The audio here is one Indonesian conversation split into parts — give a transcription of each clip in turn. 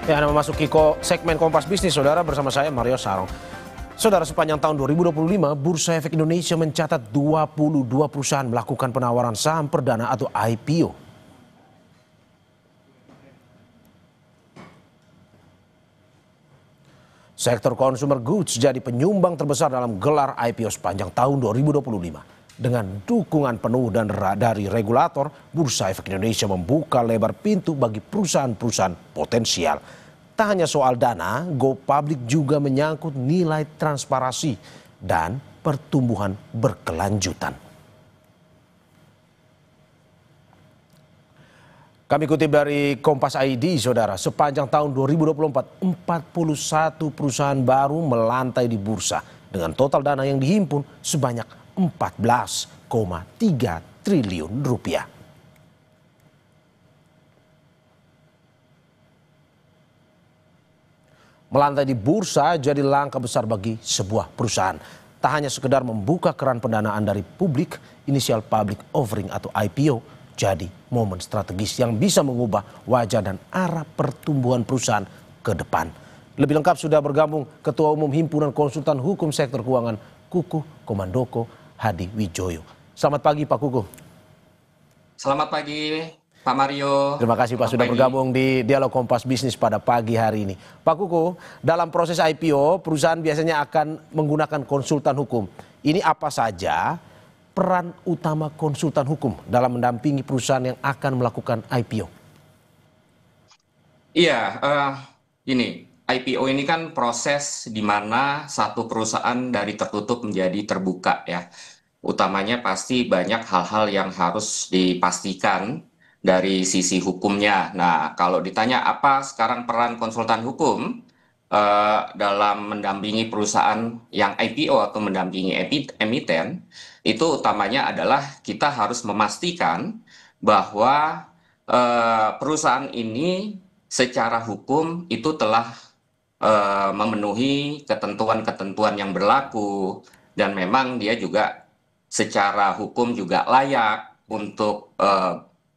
Ya, Anda memasuki segmen Kompas Bisnis, Saudara, bersama saya Mario Sarong. Saudara, sepanjang tahun 2025, Bursa Efek Indonesia mencatat 22 perusahaan melakukan penawaran saham perdana atau IPO. Sektor consumer goods jadi penyumbang terbesar dalam gelar IPO sepanjang tahun 2025. Dengan dukungan penuh dari regulator, Bursa Efek Indonesia membuka lebar pintu bagi perusahaan-perusahaan potensial. Tak hanya soal dana, go public juga menyangkut nilai transparansi dan pertumbuhan berkelanjutan. Kami kutip dari Kompas ID, Saudara, sepanjang tahun 2024, 41 perusahaan baru melantai di bursa dengan total dana yang dihimpun sebanyak 14,3 triliun rupiah. Melantai di bursa jadi langkah besar bagi sebuah perusahaan. Tak hanya sekedar membuka keran pendanaan dari publik, inisial public offering atau IPO jadi momen strategis yang bisa mengubah wajah dan arah pertumbuhan perusahaan ke depan. Lebih lengkap sudah bergabung Ketua Umum Himpunan Konsultan Hukum Sektor Keuangan Kukuh Komandoko Hadi Wijoyo. Selamat pagi Pak Kukuh. Selamat pagi Pak Mario. Terima kasih Pak sudah bergabung di Dialog Kompas Bisnis pada pagi hari ini. Pak Kukuh, dalam proses IPO perusahaan biasanya akan menggunakan konsultan hukum. Ini apa saja peran utama konsultan hukum dalam mendampingi perusahaan yang akan melakukan IPO? Iya, ini IPO ini kan proses di mana satu perusahaan dari tertutup menjadi terbuka ya. Utamanya pasti banyak hal-hal yang harus dipastikan dari sisi hukumnya. Nah, kalau ditanya apa sekarang peran konsultan hukum dalam mendampingi perusahaan yang IPO atau mendampingi emiten, itu utamanya adalah kita harus memastikan bahwa perusahaan ini secara hukum itu telah memenuhi ketentuan-ketentuan yang berlaku dan memang dia juga secara hukum juga layak untuk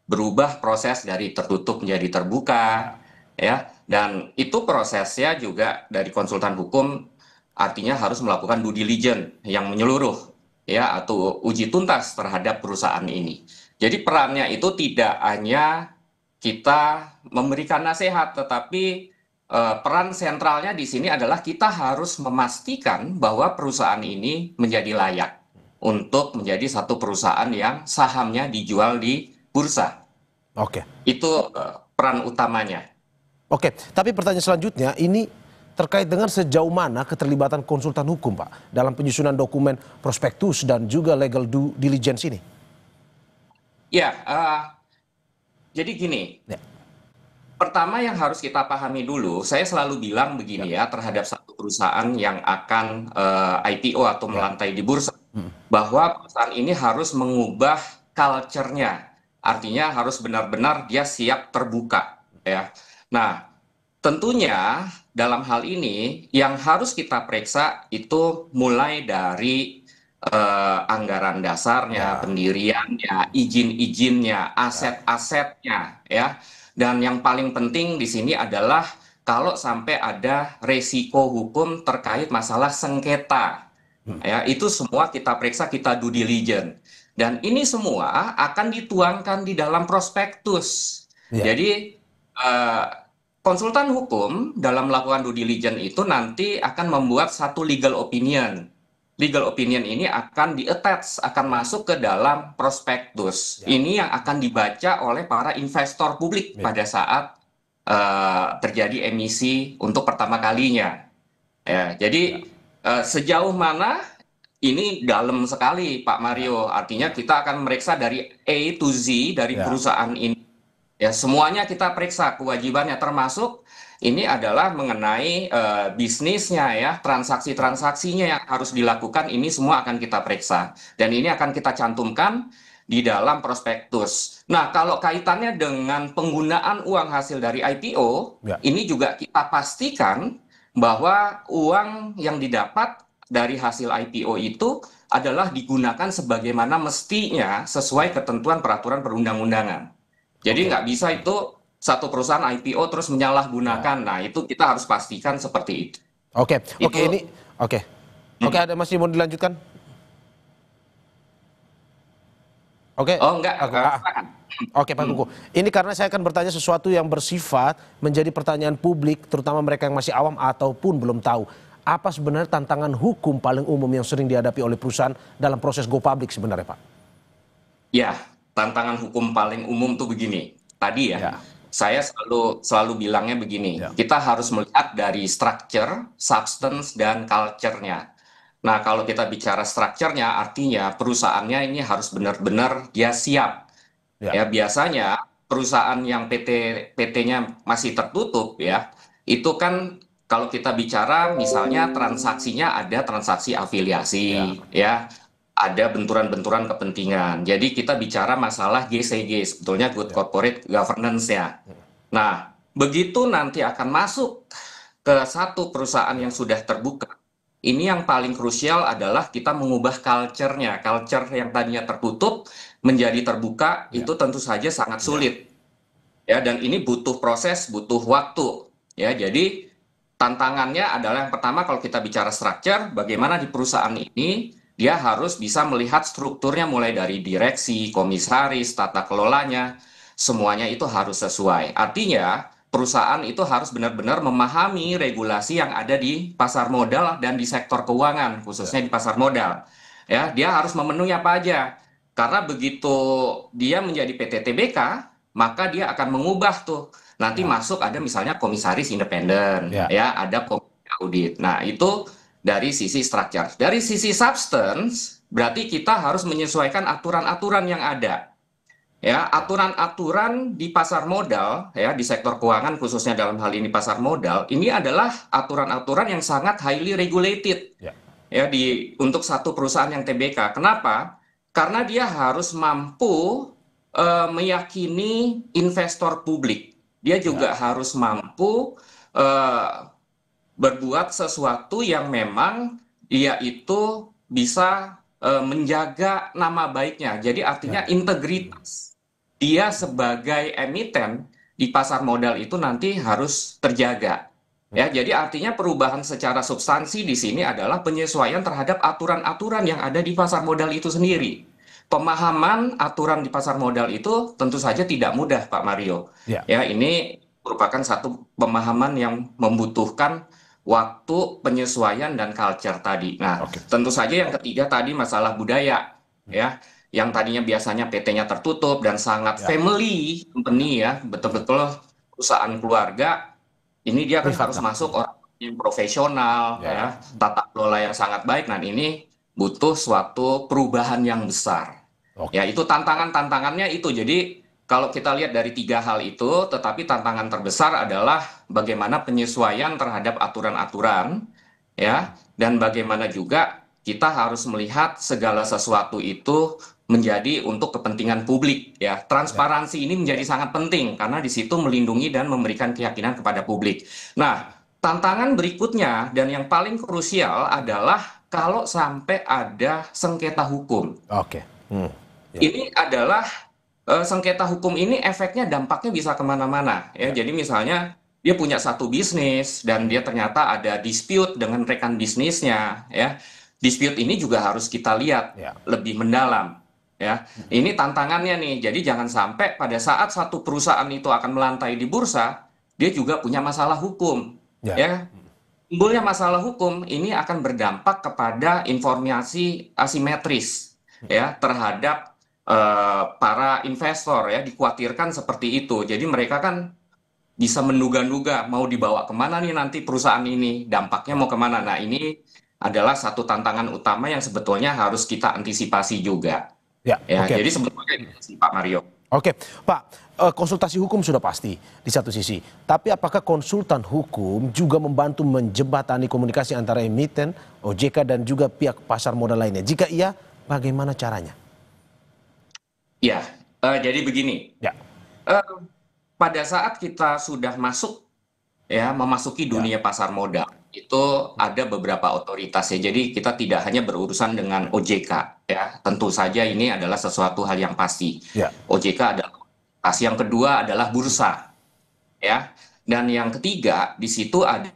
berubah proses dari tertutup menjadi terbuka, ya. Dan itu prosesnya juga dari konsultan hukum artinya harus melakukan due diligence yang menyeluruh, ya, atau uji tuntas terhadap perusahaan ini. Jadi perannya itu tidak hanya kita memberikan nasihat, tetapi peran sentralnya di sini adalah kita harus memastikan bahwa perusahaan ini menjadi layak untuk menjadi satu perusahaan yang sahamnya dijual di bursa. Oke. Itu peran utamanya. Oke, tapi pertanyaan selanjutnya ini terkait dengan sejauh mana keterlibatan konsultan hukum, Pak, dalam penyusunan dokumen prospektus dan juga legal due diligence ini? Ya, jadi gini. Ya. Pertama yang harus kita pahami dulu, saya selalu bilang begini ya terhadap satu perusahaan yang akan IPO atau melantai di bursa, bahwa perusahaan ini harus mengubah culture-nya, artinya harus benar-benar dia siap terbuka, ya. Nah, tentunya dalam hal ini yang harus kita periksa itu mulai dari anggaran dasarnya, pendiriannya, izin-izinnya, aset-asetnya, ya. Dan yang paling penting di sini adalah kalau sampai ada resiko hukum terkait masalah sengketa, ya, itu semua kita periksa, kita due diligence. Dan ini semua akan dituangkan di dalam prospektus. Jadi konsultan hukum dalam melakukan due diligence itu nanti akan membuat satu legal opinion. Legal opinion ini akan di-attach, akan masuk ke dalam prospektus. Ini yang akan dibaca oleh para investor publik pada saat terjadi emisi untuk pertama kalinya. Ya, jadi sejauh mana ini dalam sekali Pak Mario. Artinya kita akan meriksa dari A to Z dari perusahaan ini. Ya, semuanya kita periksa kewajibannya, termasuk ini adalah mengenai bisnisnya, ya, transaksi-transaksinya yang harus dilakukan, ini semua akan kita periksa. Dan ini akan kita cantumkan di dalam prospektus. Nah, kalau kaitannya dengan penggunaan uang hasil dari IPO, ini juga kita pastikan bahwa uang yang didapat dari hasil IPO itu adalah digunakan sebagaimana mestinya sesuai ketentuan peraturan perundang-undangan. Jadi nggak bisa itu satu perusahaan IPO terus menyalahgunakan. Nah, itu kita harus pastikan seperti itu. Oke, Itu, oke, ada masih mau dilanjutkan? Oke, oh enggak, silakan. Oke Pak Kuku, ini karena saya akan bertanya sesuatu yang bersifat menjadi pertanyaan publik, terutama mereka yang masih awam ataupun belum tahu. Apa sebenarnya tantangan hukum paling umum yang sering dihadapi oleh perusahaan dalam proses go public sebenarnya Pak? Ya, tantangan hukum paling umum tuh begini. Tadi ya, Ya. saya selalu bilangnya begini. Ya. Kita harus melihat dari structure, substance, dan culture-nya. Nah, kalau kita bicara structure-nya, artinya perusahaannya ini harus benar-benar dia siap. Ya. Ya, biasanya perusahaan yang PT-nya masih tertutup ya, itu kan kalau kita bicara misalnya transaksinya ada transaksi afiliasi ya, ada benturan-benturan kepentingan. Jadi kita bicara masalah GCG, sebetulnya Good Corporate Governance ya. Nah, begitu nanti akan masuk ke satu perusahaan yang sudah terbuka, ini yang paling krusial adalah kita mengubah culture-nya. Culture yang tadinya tertutup menjadi terbuka, itu tentu saja sangat sulit. Ya, dan ini butuh proses, butuh waktu. Ya, jadi tantangannya adalah yang pertama kalau kita bicara structure, bagaimana di perusahaan ini dia harus bisa melihat strukturnya mulai dari direksi, komisaris, tata kelolanya, semuanya itu harus sesuai. Artinya perusahaan itu harus benar-benar memahami regulasi yang ada di pasar modal dan di sektor keuangan, khususnya di pasar modal. Ya, dia harus memenuhi apa aja. Karena begitu dia menjadi PT TBK, maka dia akan mengubah tuh. Nanti masuk ada misalnya komisaris independen, ya, ada komite audit. Nah, itu dari sisi structure. Dari sisi substance, berarti kita harus menyesuaikan aturan-aturan yang ada. Ya, aturan-aturan di pasar modal, ya, di sektor keuangan khususnya dalam hal ini pasar modal, ini adalah aturan-aturan yang sangat highly regulated. Ya, untuk satu perusahaan yang TBK. Kenapa? Karena dia harus mampu meyakini investor publik. Dia juga harus mampu berbuat sesuatu yang memang dia itu bisa menjaga nama baiknya. Jadi artinya integritas dia sebagai emiten di pasar modal itu nanti harus terjaga. Ya, jadi artinya perubahan secara substansi di sini adalah penyesuaian terhadap aturan-aturan yang ada di pasar modal itu sendiri. Pemahaman aturan di pasar modal itu tentu saja tidak mudah, Pak Mario. Ya, ini merupakan satu pemahaman yang membutuhkan waktu, penyesuaian, dan culture tadi. Nah, tentu saja yang ketiga tadi masalah budaya, ya, yang tadinya biasanya PT-nya tertutup dan sangat family company ya, betul-betul perusahaan keluarga. Ini dia kan harus masuk orang yang profesional, ya, tata kelola yang sangat baik. Nah, ini butuh suatu perubahan yang besar. Ya, itu tantangannya itu. Jadi kalau kita lihat dari tiga hal itu, tetapi tantangan terbesar adalah bagaimana penyesuaian terhadap aturan-aturan, ya, dan bagaimana juga kita harus melihat segala sesuatu itu menjadi untuk kepentingan publik, ya. Transparansi ini menjadi sangat penting karena di situ melindungi dan memberikan keyakinan kepada publik. Nah, tantangan berikutnya dan yang paling krusial adalah kalau sampai ada sengketa hukum. Ini adalah sengketa hukum ini efeknya dampaknya bisa kemana-mana, ya. Jadi misalnya dia punya satu bisnis dan dia ternyata ada dispute dengan rekan bisnisnya, ya. Dispute ini juga harus kita lihat lebih mendalam. Ya, ini tantangannya nih. Jadi jangan sampai pada saat satu perusahaan itu akan melantai di bursa, dia juga punya masalah hukum. Ya, timbulnya masalah hukum ini akan berdampak kepada informasi asimetris, ya, terhadap para investor, ya. Dikhawatirkan seperti itu. Jadi mereka kan bisa menduga-duga mau dibawa kemana nih nanti perusahaan ini, dampaknya mau kemana. Nah, ini adalah satu tantangan utama yang sebetulnya harus kita antisipasi juga. Jadi sebetulnya itu sih, Pak Mario. Pak, konsultasi hukum sudah pasti di satu sisi. Tapi apakah konsultan hukum juga membantu menjembatani komunikasi antara emiten, OJK, dan juga pihak pasar modal lainnya? Jika iya, bagaimana caranya? Ya, jadi begini. Pada saat kita sudah masuk, ya, memasuki dunia pasar modal, itu ada beberapa otoritas, ya. Jadi kita tidak hanya berurusan dengan OJK, ya. Tentu saja ini adalah sesuatu hal yang pasti. OJK adalah otoritas. Yang kedua adalah bursa, ya. Dan yang ketiga, di situ ada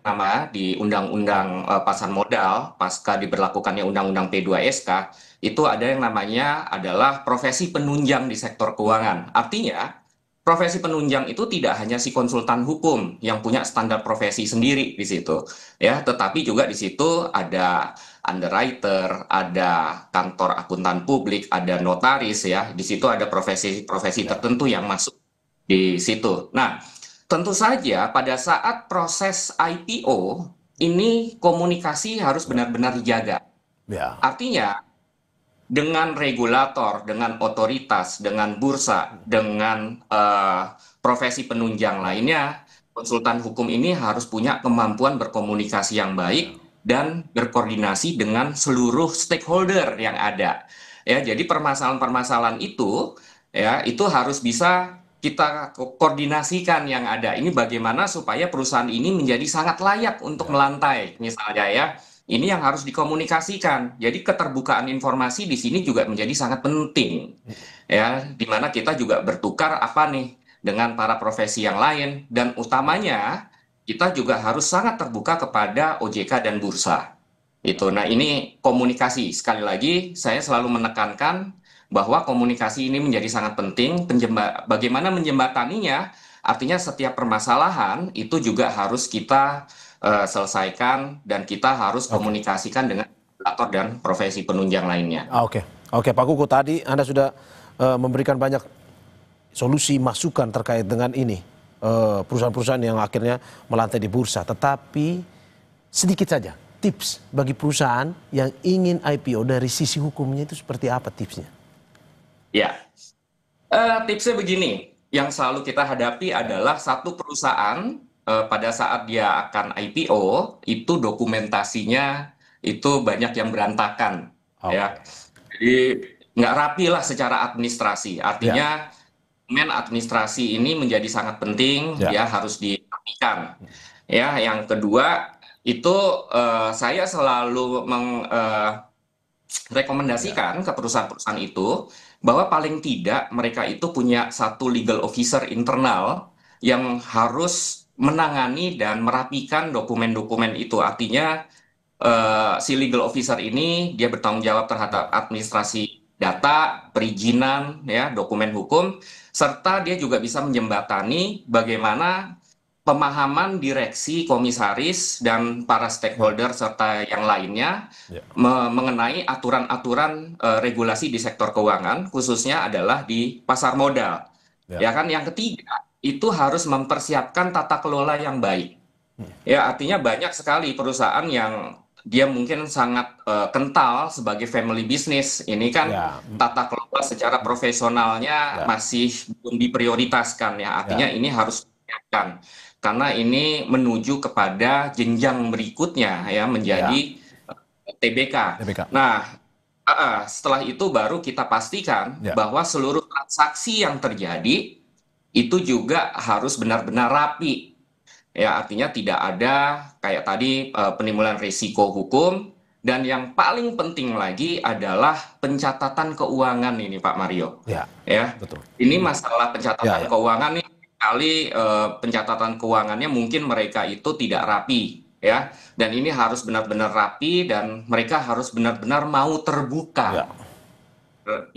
nama di Undang-Undang Pasar Modal, pasca diberlakukannya Undang-Undang P2SK, itu ada yang namanya adalah profesi penunjang di sektor keuangan. Artinya, profesi penunjang itu tidak hanya si konsultan hukum yang punya standar profesi sendiri di situ, ya, tetapi juga di situ ada underwriter, ada kantor akuntan publik, ada notaris, ya. Di situ ada profesi-profesi tertentu yang masuk di situ. Nah, tentu saja pada saat proses IPO ini komunikasi harus benar-benar dijaga. Ya. Artinya dengan regulator, dengan otoritas, dengan bursa, dengan profesi penunjang lainnya, konsultan hukum ini harus punya kemampuan berkomunikasi yang baik dan berkoordinasi dengan seluruh stakeholder yang ada. Ya, jadi permasalahan-permasalahan itu, ya, itu harus bisa kita koordinasikan yang ada. Ini bagaimana supaya perusahaan ini menjadi sangat layak untuk melantai, misalnya, ya. Ini yang harus dikomunikasikan. Jadi keterbukaan informasi di sini juga menjadi sangat penting, ya, di mana kita juga bertukar apa nih dengan para profesi yang lain, dan utamanya kita juga harus sangat terbuka kepada OJK dan bursa. Itu. Nah, ini komunikasi. Sekali lagi, saya selalu menekankan bahwa komunikasi ini menjadi sangat penting. Bagaimana menjembataninya? Artinya setiap permasalahan itu juga harus kita selesaikan, dan kita harus komunikasikan dengan regulator dan profesi penunjang lainnya. Oke, Pak Kuku, tadi Anda sudah memberikan banyak solusi masukan terkait dengan ini, perusahaan-perusahaan yang akhirnya melantai di bursa. Tetapi sedikit saja tips bagi perusahaan yang ingin IPO dari sisi hukumnya itu seperti apa tipsnya? Ya, tipsnya begini, yang selalu kita hadapi adalah satu perusahaan pada saat dia akan IPO itu dokumentasinya itu banyak yang berantakan, ya. Jadi nggak rapi lah secara administrasi. Artinya dokumen administrasi ini menjadi sangat penting, ya, harus dirapikan. Ya, yang kedua itu saya selalu rekomendasikan ke perusahaan-perusahaan itu bahwa paling tidak mereka itu punya satu legal officer internal yang harus menangani dan merapikan dokumen-dokumen itu. Artinya si legal officer ini dia bertanggung jawab terhadap administrasi data, perizinan, ya, dokumen hukum, serta dia juga bisa menjembatani bagaimana pemahaman direksi, komisaris, dan para stakeholder serta yang lainnya mengenai aturan-aturan regulasi di sektor keuangan, khususnya adalah di pasar modal. Ya kan, yang ketiga itu harus mempersiapkan tata kelola yang baik. Ya, artinya banyak sekali perusahaan yang dia mungkin sangat kental sebagai family business. Ini kan tata kelola secara profesionalnya masih belum diprioritaskan, ya. Artinya ini harus disiapkan. Karena ini menuju kepada jenjang berikutnya, ya, menjadi TBK. Nah, setelah itu baru kita pastikan bahwa seluruh transaksi yang terjadi itu juga harus benar-benar rapi. Ya, artinya tidak ada kayak tadi penimbulan risiko hukum, dan yang paling penting lagi adalah pencatatan keuangan ini, Pak Mario. Ya, betul. Ini masalah pencatatan keuangan nih. Kali pencatatan keuangannya mungkin mereka itu tidak rapi, ya, dan ini harus benar-benar rapi dan mereka harus benar-benar mau terbuka.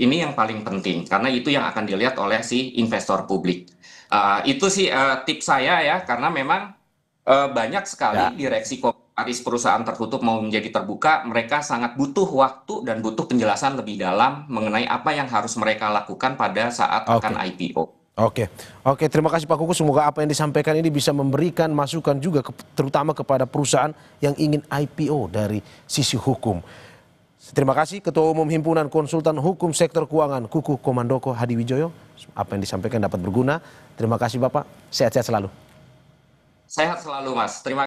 Ini yang paling penting karena itu yang akan dilihat oleh si investor publik. Itu sih tips saya, ya, karena memang banyak sekali direksi komisaris perusahaan tertutup mau menjadi terbuka, mereka sangat butuh waktu dan butuh penjelasan lebih dalam mengenai apa yang harus mereka lakukan pada saat akan IPO. Oke, terima kasih Pak Kuku. Semoga apa yang disampaikan ini bisa memberikan masukan juga terutama kepada perusahaan yang ingin IPO dari sisi hukum. Terima kasih Ketua Umum Himpunan Konsultan Hukum Sektor Keuangan Kuku Komandoko Hadiwijoyo. Apa yang disampaikan dapat berguna. Terima kasih Bapak. Sehat-sehat selalu. Sehat selalu, Mas. Terima